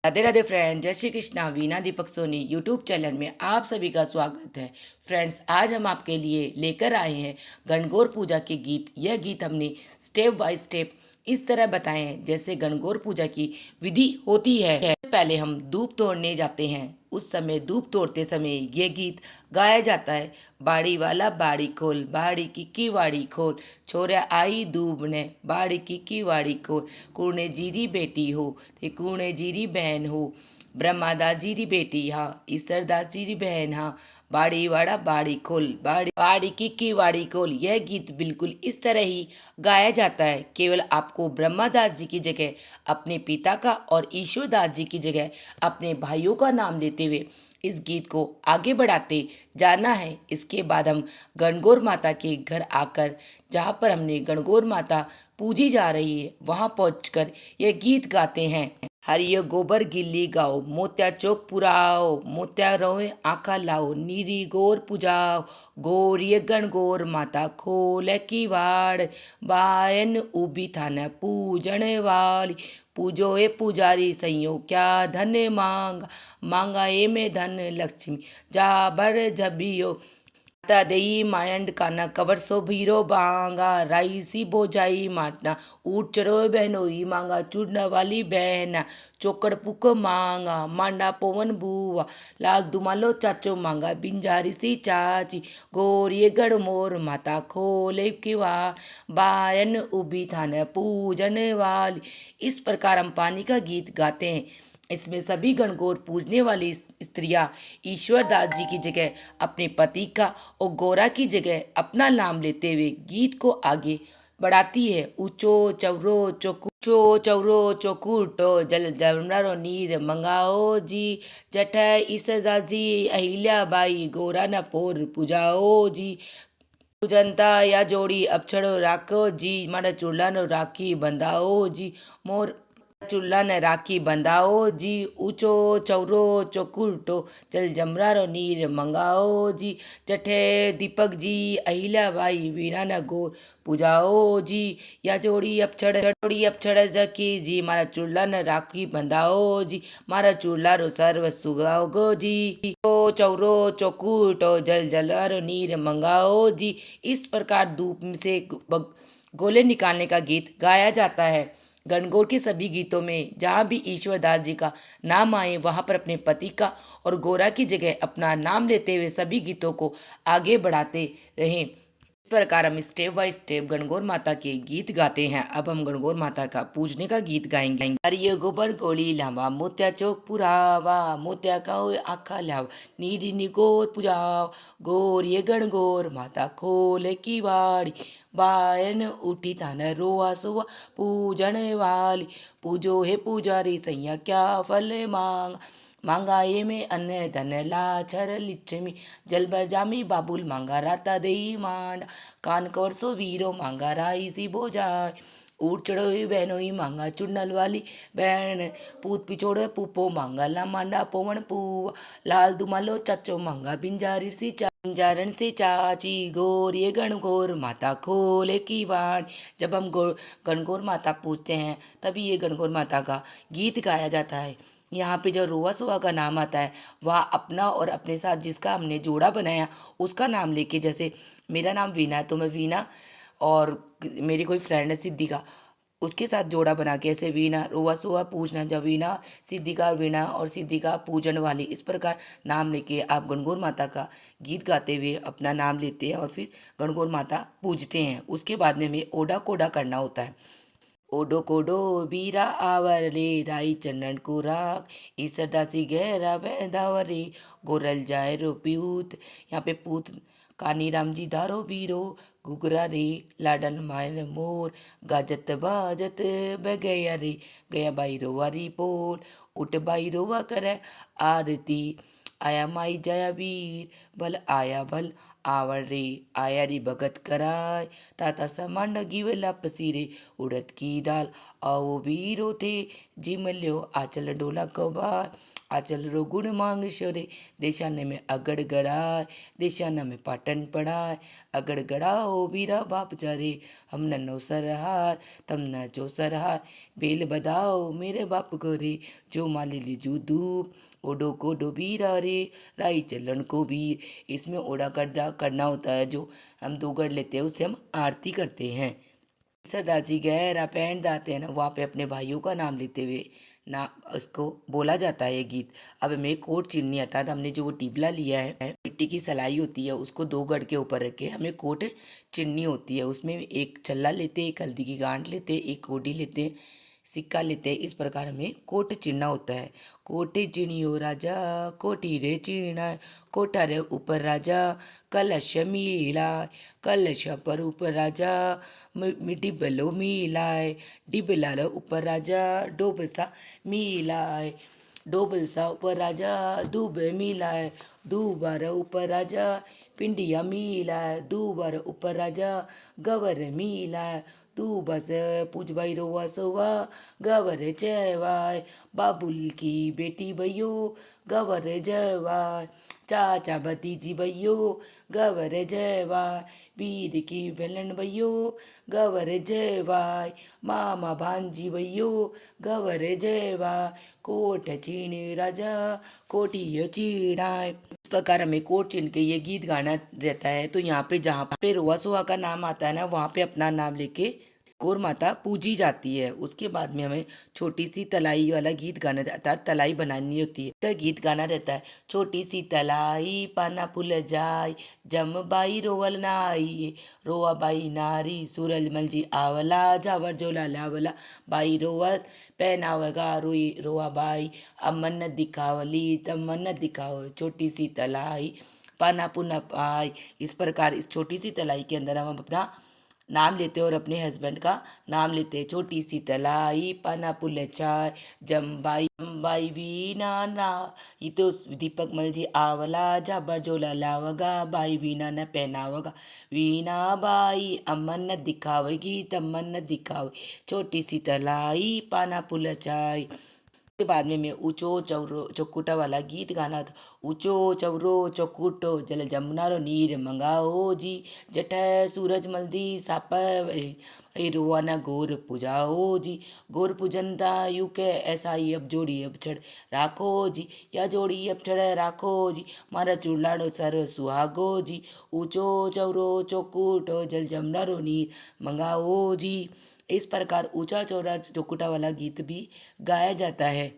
Radhe Radhe friends, जय Shri Krishna. Veena Deepak Soni YouTube channel में आप सभी का स्वागत है। फ्रेंड्स, आज हम आपके लिए लेकर आए हैं गणगौर पूजा के गीत। यह गीत हमने स्टेप बाय स्टेप इस तरह बताए हैं जैसे गणगौर पूजा की विधि होती है। पहले हम धूप तोड़ने जाते हैं। उस समय धूप तोड़ते समय ये गीत गाया जाता है। बाड़ी वाला बाड़ी खोल, बाड़ी की वाड़ी खोल, छोरा आई दूब ने बाड़ी की वाड़ी खोल, कूने जीरी बेटी हो ते कूने जीरी बहन हो, ब्रह्मादास जी री बेटी हा, ईसरदास जी री बहन हा, बाड़ी वाड़ा बाड़ी खोल, बाड़ी बाड़ी की वाड़ी खोल। यह गीत बिल्कुल इस तरह ही गाया जाता है। केवल आपको ब्रह्मादास जी की जगह अपने पिता का और ईश्वरदास जी की जगह अपने भाइयों का नाम लेते हुए इस गीत को आगे बढ़ाते जाना है। इसके बाद हम गणगौर माता के घर आकर, जहाँ पर हमने गणगौर माता पूजी जा रही है, वहाँ पहुँचकर यह गीत गाते हैं। हरिय गोबर गिल्ली गाओ, मोत्या चौक पुराओ, मोत्या रोए आँखा लाओ, नीरी गोर पुजाओ, गोरिय गणगौर माता खोल की वाड़, बायन उभी थाना पूजन वाली, पूजो ए पुजारी सैयो क्या धन मांगा, मांगा ए में धन लक्ष्मी जा बर जबियो, माता देई मायंड काना कवर सो भीरो बांगा, राई सी बोजाई माटना ऊट चढ़ो बहनोई मांगा, चूड़ना वाली बहना चौकड़ पुको मांगा, मांडा पवन बुआ, लाल दुमालो चाचो मांगा, बिंजारी सी चाची, गोरिये गढ़ मोर माता खोले किवा, बायन उभी थाने पूजन वाली। इस प्रकार हम पानी का गीत गाते हैं। इसमें सभी गणगौर पूजने वाली स्त्रियां ईश्वरदास जी की जगह अपने पति का और गौरा की जगह अपना नाम लेते हुए गीत को आगे बढ़ाती है। ऊंचो चौरो चौकुटो जल जमरारो नीर मंगाओ जी, जठ ईसदास जी अहिल्या बाई गौरा न पोर पूजाओ जी, पूजनता या जोड़ी अक्षरो राखो जी, मारा चूल्हा नो राखी बंधाओ जी, मोर चूल्हा ने राखी बंधाओ जी, ऊंचो चौरो चौकुटो जल जमरारो नीर मंगाओ जी, जठे दीपक जी अहिल्या बाई वीणा न गोर पूजाओ जी, या जोड़ी अपछड़ जकी जी, मारा चूल्हा ने राखी बंधाओ जी, मारा चूल्हा रो सर्व सुगाओ गो जी, ओ चौरो चौकुटो जल जलारो नीर मंगाओ जी। इस प्रकार धूप से गोले निकालने का गीत गाया जाता है। गणगौर के सभी गीतों में जहाँ भी ईश्वरदास जी का नाम आए, वहाँ पर अपने पति का और गौरा की जगह अपना नाम लेते हुए सभी गीतों को आगे बढ़ाते रहें। इस प्रकार हम स्टेप बाय स्टेप गणगौर माता के गीत गाते हैं। अब हम गणगौर माता का पूजने का गीत गाएंगे। हरिय गोबर गोली लावा, मोत्या चौक पुरावा, मोत्या का आखा लावा, नीरी निगोर पुजाओ, गोरिय गणगौर माता खोले की वाड़ी, बायन उठी थाना रोआ सोआ पूजन वाली, पूजो हे पुजारी सैया क्या फल मांगा, मांगा ये में अन्न धन लाछर लिच्छमी, जल बर जामी बाबुल मांगा राता देई मांडा, कान कवर सो वीरो मांगा राई सी बोजाय, ऊट चढ़ोई बहनोई मांगा चुड़नल वाली बहन, पूत पिछोड़े पूपो मांगा ला मांडा पवन पुआ, लाल दुमालो चाचो मांगा बिंजारी सी जारण से चाची, गौर ये गणगौर माता खोले की वाण। जब हम गणगौर माता पूजते हैं तभी ये गणगौर माता का गीत गाया जाता है। यहाँ पे जो रोआ सोआ का नाम आता है वह अपना और अपने साथ जिसका हमने जोड़ा बनाया उसका नाम लेके, जैसे मेरा नाम वीना है तो मैं वीना और मेरी कोई फ्रेंड है सिद्धिका, उसके साथ जोड़ा बना के ऐसे वीणा रोआ सोआ पूजना, जब वीणा सिद्धिका वीणा और सिद्धिका पूजन वाली, इस प्रकार नाम लेके आप गणगौर माता का गीत गाते हुए अपना नाम लेते हैं और फिर गणगौर माता पूजते हैं। उसके बाद में हमें ओडा कोडा करना होता है। ओडो कोडो बीरा आवर ले राई चंदन को राख, ईसरदासी गहरा बैदावरे, गोरल जाए रो प्यूत। यहाँ पे पूत कानी राम जी धारो बीरो, घुघरा रे लाडन मायर मोर, गाजत बाजत बगया रे, गया बाई रोवारी पोल, उठ बाई रोवा करे आरती, आया माई जया वीर, भल आया भल आवड़ रे आया रे भगत कराय, ताता समान गिवला पसीरे उड़द की दाल, आओ वीरो थे जिमल्यो आचल डोला कबार, आचल रो गुण मांग शोरे, देशाने में अगड़ गड़ाय, देशाना में पाटन पड़ाय, अगड़ गड़ाओ वीरा बाप जारे, हम नन्नो सरहार तम न जो सरहार, बेल बदाओ मेरे बाप गोरे, जो माले ले जूदू ओडो को डोबीरा रे, राई चलन को भी। इसमें ओड़ा करना करना होता है, जो हम दो गढ़ लेते हैं उससे हम आरती करते हैं। सरदार जी गहरा पैंट दाते हैं ना, वहाँ पे अपने भाइयों का नाम लेते हुए ना उसको बोला जाता है ये गीत। अब हमें कोट चिन्नी आता है, तो हमने जो वो टिबला लिया है, मिट्टी की सलाई होती है, उसको दो गढ़ के ऊपर रख के हमें कोट चिन्नी होती है, उसमें एक चल्ला लेते हैं, एक हल्दी की गांठ लेते हैं, एक कोडी लेते हैं, सिक्का लेते हैं। इस प्रकार हमें कोट चिन्ना होता है। कोटे चिड़ियो राजा कोटी रे चिड़ा, कोटा रे ऊपर राजा कलश मिलाय, कलश पर ऊपर राजा डिबलो मिलाय, डिबला रे ऊपर राजा डोबसा मिलाय, डोबलसा ऊपर राजा दूब मिलाय, दूबार ऊपर राजा पिंडिया मिलाय, दूबार ऊपर राजा गवर मिलाय, तू बस पूछ भाई रोवा सोवा गवर जयवाय, बाबुल की बेटी भैयो गवर जयवाय, चाचा भतीजी भैयो गवर जयवाय, वीर की बहन भैयो गवर जयवाय, मामा भांजी भैयो गवर जयवाय, कोट चीण राजा कोटी चीड़ाय। इस प्रकार हमें कोट चिन्ह के ये गीत गाना रहता है। तो यहाँ पे जहाँ पे रोआ सोहा का नाम आता है ना, वहाँ पे अपना नाम लेके गौर माता पूजी जाती है। उसके बाद में हमें छोटी सी तलाई वाला गीत गाना, अर्थात तलाई बनानी होती है, का गीत गाना रहता है। छोटी सी तलाई पाना फुल जाई, जम बाई रोवल नाई, रोआ बाई नारी सूरज मल जी आवला, जावर जोला लावला, बाई रोवल पहनावगा रोई रोआ बाई, अमन दिखावली तमन दिखाओ, छोटी सी तलाई पाना पुना पाई। इस प्रकार इस छोटी सी तलाई के अंदर हम अपना नाम लेते हैं और अपने हस्बैंड का नाम लेते हैं। छोटी सी तलाई पाना पुल चाय, जम्बाई जम्बाई वीना ना, ये तो दीपक मल जी आवला, जाबर जोला लावगा, बाई वीना न पहनावगा, वीना बाई अमन न दिखावेगी तमन न दिखावे, छोटी सी तलाई पाना पुल चाय। के बाद में मैं ऊंचो चौरो चौकुटा वाला गीत गाना था। ऊंचो चौरो चौकुटो जल जमुना रो नीर मंगाओ जी, जठ सूरज मलदी साप रोवाना गोर पूजाओ जी, गोर पूजनता यू के ऐसा ही अब जोड़ी अब छड़ राखो जी, या जोड़ी अब छड़ राखो जी, मारा चूड़ाड़ो सर सुहागो जी, ऊंचो चौरो चौकुटो जल जमुना रो नीर मंगाओ जी। इस प्रकार ऊंचा चौड़ा चौकुटा वाला गीत भी गाया जाता है।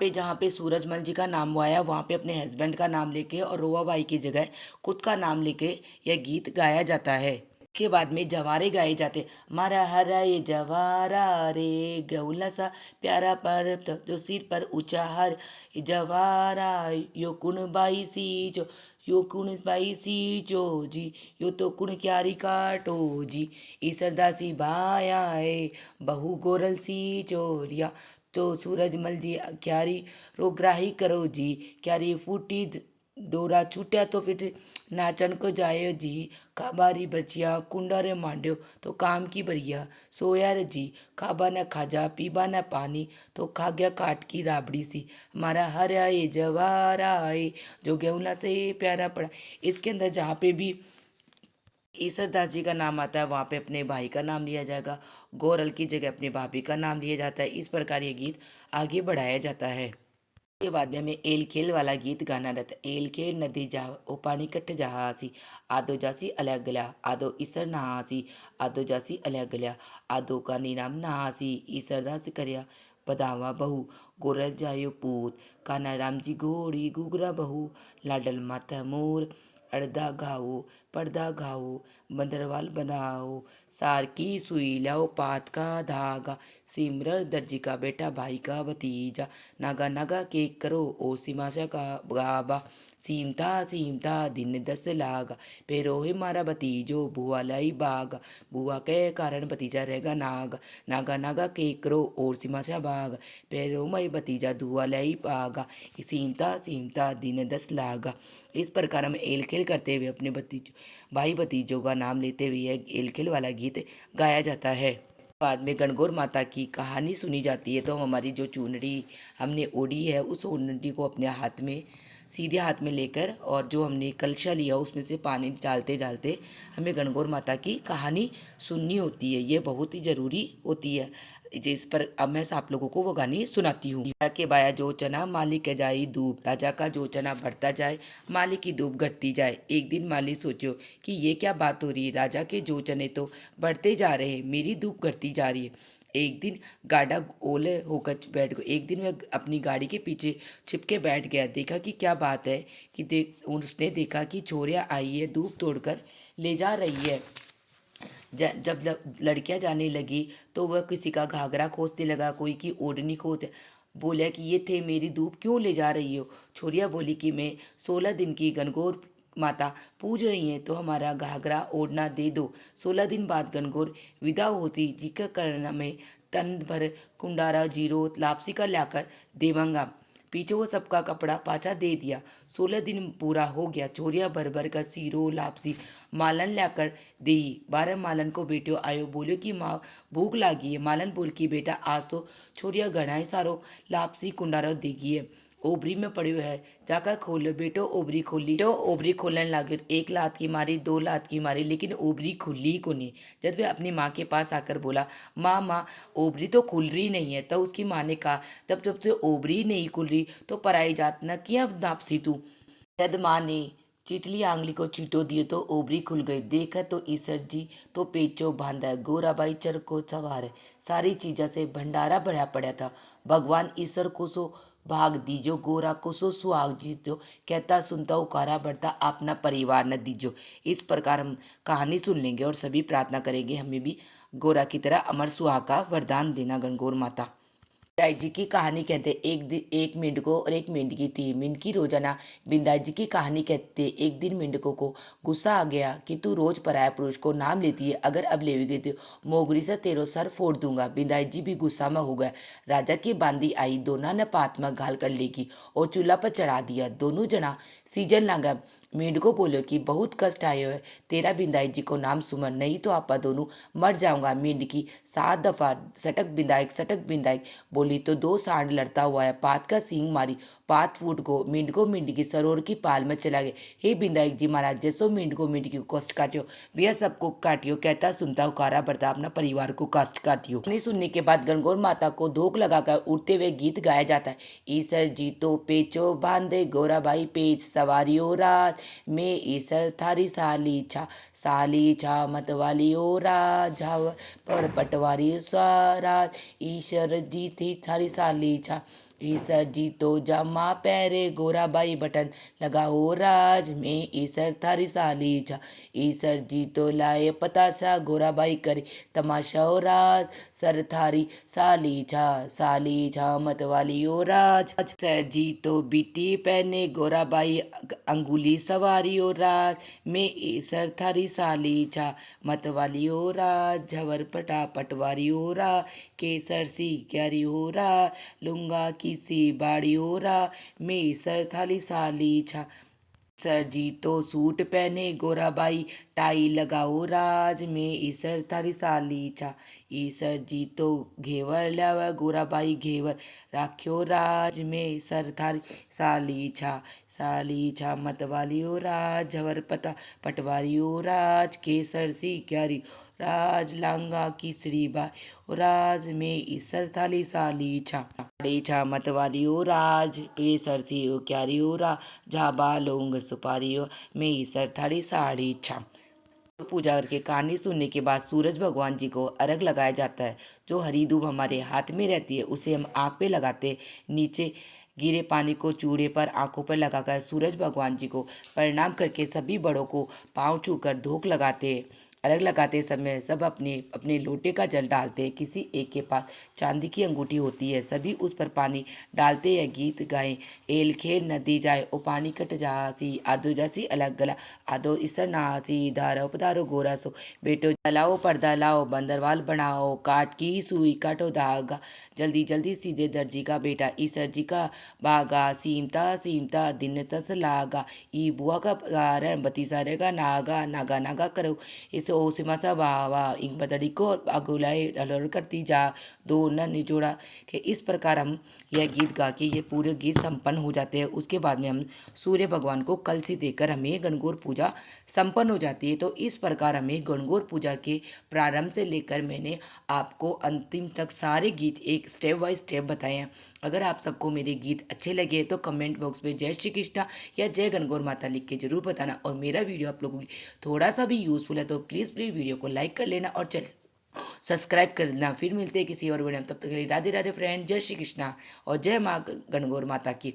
पे जहाँ पे सूरजमल जी का नाम आया, वहाँ पे अपने हस्बैंड का नाम लेके और रोवा बाई की जगह खुद का नाम लेके यह गीत गाया जाता है। के बाद में जवारे गाए जाते, मारा हरा ये जवारा रे गौला सा प्यारा पर जो सिर पर ऊंचा हर, जवारा यो कुण बाई सी जो, यो कुण बाई सी जो जी, यो तो कुण क्यारी काटो जी, ईसरदासी भाया है बहु गोरल सी चोरिया, तो सूरजमल जी क्यारी रोग्राही करो जी, क्यारी फूटी डोरा छूटिया तो फिर नाचन को जायो जी, खाबारी बचिया कुंडा रे मांड्यो तो काम की बरिया, सोया रे जी खाबा न खाजा पीबा न पानी तो खा गया काट की राबड़ी सी, हमारा हरा ये जवारा है जो गेहूं से प्यारा पड़ा। इसके अंदर जहाँ पे भी ईसरदास जी का नाम आता है, वहाँ पे अपने भाई का नाम लिया जाएगा, गोरल की जगह अपने भाभी का नाम लिया जाता है। इस प्रकार ये गीत आगे बढ़ाया जाता है। के बाद में हमें एल खेल वाला गीत गाना रहता है। एल खेल नदी जा ओ पानी कट जहासी, आदो जासी अलग गल्या, आदो ईसर नहासी, आदो जासी अलग गल्या, आदो का नीनाम नहासी, ईसर दास करया बदावा बहू, गोरल जायो पूत, काना राम जी घोड़ी गुगरा बहू, लाडल माथा मोर, अड़दा घाओ पर्दा घाओ, बंदरवाल बंधाओ, सार की सुई लाओ पात का धागा, सिमरर दर्जी का बेटा भाई का भतीजा, नागा नागा केक करो ओ सिमाशा का गाबा, सीमता दिन 10 लागा, पेरो है मारा भतीजो बुआ लाई बागा, बुआ के कारण भतीजा रहेगा नागा, नागा नागा केक करो और सिमाशा बागा, पेरो मई भतीजा दुआ लाई बागा, सीमता दिन 10 लागा। इस प्रकार हम एल खेल आदर करते हुए अपने भतीजों भाई भतीजों का नाम लेते हुए यह एलखेल वाला गीत गाया जाता है। बाद में गणगौर माता की कहानी सुनी जाती है। तो हम हमारी जो चुनरी हमने ओढ़ी है उस चुनरी को अपने हाथ में सीधे हाथ में लेकर और जो हमने कलशा लिया उसमें से पानी डालते डालते हमें गणगौर माता की कहानी सुननी होती है। ये बहुत ही ज़रूरी होती है। जिस पर अब मैं आप लोगों को वो गानी सुनाती हूँ। राजा के बाया जो चना मालिक के जाई धूप, राजा का जो चना बढ़ता जाए मालिक की धूप घटती जाए। एक दिन मालिक सोचो कि ये क्या बात हो रही है, राजा के जो चने तो बढ़ते जा रहे हैं, मेरी धूप घटती जा रही है। एक दिन गाड़ा ओले होकर बैठ गया। एक दिन वह अपनी गाड़ी के पीछे छिपके बैठ गया। देखा कि क्या बात है कि उसने देखा कि चोरियाँ आई है, धूप तोड़कर ले जा रही है। जब लड़कियां जाने लगी तो वह किसी का घाघरा खोजने लगा, कोई की ओढ़नी खोज। बोला कि ये थे, मेरी धूप क्यों ले जा रही हो। छोरिया बोली कि मैं 16 दिन की गणगौर माता पूज रही हैं तो हमारा घाघरा ओढ़ना दे दो। 16 दिन बाद गणगौर विदा होती जी का करना में तन भर कुंडारा जीरो लापसी का लाकर देवांगा। पीछे वो सबका कपड़ा पाछा दे दिया। 16 दिन पूरा हो गया। चोरिया भर भर का सीरो लापसी मालन लाकर दी। 12 मालन को बेटियों आयो, बोलियो कि माँ भूख लागी है। मालन बोल की बेटा आज तो छोरिया घणाई सारो लापसी कुंडारा देगी है, ओबरी में पड़े हुए है, जाकर खोलो। बेटो ओबरी खोली। तो ओबरी खोलने लगे। एक लात की मारी, 2 लात की मारी, लेकिन ओबरी खुली को नहीं। जब वह अपनी माँ के पास आकर बोला, माँ माँ ओबरी तो खुल रही नहीं है। तो उसकी माँ ने कहा, जब से ओबरी नहीं खुल रही तो पराई जात न किया नापसी तू। जब माँ ने चिटली आंगली को चीटो दिए तो ओबरी खुल गई। देखा तो ईसर जी तो पेचो बांधा है, गोराबाई चर को सवार है, सारी चीज़ा से भंडारा भरा पड़ा था। भगवान ईश्वर को सो भाग दीजो, गोरा को सो सुहाग जीजो, कहता सुनता उकारा बढ़ता अपना परिवार न दीजो। इस प्रकार हम कहानी सुन लेंगे और सभी प्रार्थना करेंगे हमें भी गोरा की तरह अमर सुहाग का वरदान देना गणगौर माता। बिंदाई जी की कहानी कहते एक मेंढको और एक मेंढकी थी। मेंढकी रोजाना बिंदाई जी की कहानी कहते। एक दिन मेंढको को गुस्सा आ गया कि तू रोज पराया पुरुष को नाम लेती है, अगर अब लेवी गई तो मोगरी से तेरो सर फोड़ दूंगा। बिंदाई जी भी गुस्सा में हो गया। राजा की बांदी आई, दोनों ने पात में घाल कर लेगी और चूल्हा पर चढ़ा दिया। दोनों जना सीजन लगा। मेंढको बोलो कि बहुत कष्ट आयो है, तेरा बिंदाई जी को नाम सुमन, नहीं तो आपा दोनों मर जाऊंगा। मेंढकी 7 दफा सटक बिंदाई बोली तो 2 सांड लड़ता हुआ है, पात का सींग मारी, पात फूट गो। मेंढको मेंढकी सरोवर की पाल में चला गया। हे बिंदाई जी महाराज, जैसो मेंढको मेंढकी को कष्ट काटियो भैया सबको काटियो, कहता सुनता उकारा बढ़ता अपना परिवार को कष्ट काटियो। नहीं सुनने के बाद गणगौर माता को धोख लगाकर उड़ते हुए गीत गाया जाता है। ईसर जी तो पेचो बांधे, गोराबाई पेच सवारियो राज, में ईसर थारी साली छा मतवाली ओ राज, झावर पर पटवारी स्वराज, ईश्वर जी थी थारी साली छा, ईसर जी तो जामा पैरे, गोराबाई बटन लगाओ राज, में ईसर थारी साली छा, ईसर जी तो लाए पतासा, गोराबाई करे तमाशा ओ राज, सर थारी साली छा मतवाली ओ राज, सर जी तो बीटी पहने, गोराबाई अंगुली सवारी ओ राज, में ईसर थारी साली छा मतवाली ओ राज, झवर पटा पटवारी ओ रा, केसर सी क्यारी हो रा, लुंगा की सी बाड़ी हो रा, में सर थाली साली छा। सर जी तो सूट पहने, गोराबाई टाई लगाओ राज, में ईसर थारी साली छा, ईसर जी तो घेवर लावा, गोराबाई घेवर राख्यो राज, में सर थारी साली छा मतवाली ओ राज, झवर पता पटवारी ओ राज, केसर सी क्यारी राज, लांगा की श्री बाई राज, में ईसर थाली साली छा मतवाली ओ राज, केसर सी क्यारी ओ राज, झाबा लौंग सुपारी ओ, में ईसर थाली साड़ी छा। पूजा करके कहानी सुनने के बाद सूरज भगवान जी को अर्घ लगाया जाता है। जो हरी दूब हमारे हाथ में रहती है उसे हम आँख पे लगाते, नीचे गिरे पानी को चूड़े पर आंखों पर लगाकर सूरज भगवान जी को प्रणाम करके सभी बड़ों को पाँव छूकर धोख लगाते। अर्घ लगाते समय सब अपने अपने लोटे का जल डालते हैं। किसी एक के पास चांदी की अंगूठी होती है, सभी उस पर पानी डालते या गीत गाएं। एल खेल नदी जाए ओ पानी कट जासी, आदो जासी अलग गला, आदो इसर नासी, धारो पधारो गोरा सो, बेटो लाओ पर्दा लाओ, बंदरवाल बनाओ, काट की सुई काटो धागा, जल्दी जल्दी सीधे दर्जी का बेटा, ईसर जी का बागा, सीमता सीमता दिन सस लागा, ई बुआ का कारण बती सारे का नागा, नागा नागा करो इस ओसिमासा वावा इंक बदड़ी को अगुलाए अलर करती जा, दो न निचोड़ा के। इस प्रकार हम यह गीत गा के ये पूरे गीत संपन्न हो जाते हैं। उसके बाद में हम सूर्य भगवान को कलशी देकर हमें गणगौर पूजा संपन्न हो जाती है। तो इस प्रकार हमें गणगौर पूजा के प्रारंभ से लेकर मैंने आपको अंतिम तक सारे गीत एक स्टेप बाय स्टेप बताए हैं। अगर आप सबको मेरे गीत अच्छे लगे तो कमेंट बॉक्स में जय श्री कृष्णा या जय गणगौर माता लिख के जरूर बताना। और मेरा वीडियो आप लोगों को थोड़ा सा भी यूज़फुल है तो प्लीज़ प्लीज़ वीडियो को लाइक कर लेना और चल सब्सक्राइब कर लेना। फिर मिलते हैं किसी और वीडियो में, तब तक के लिए राधे राधे फ्रेंड, जय श्री कृष्णा और जय माँ गणगौर माता की।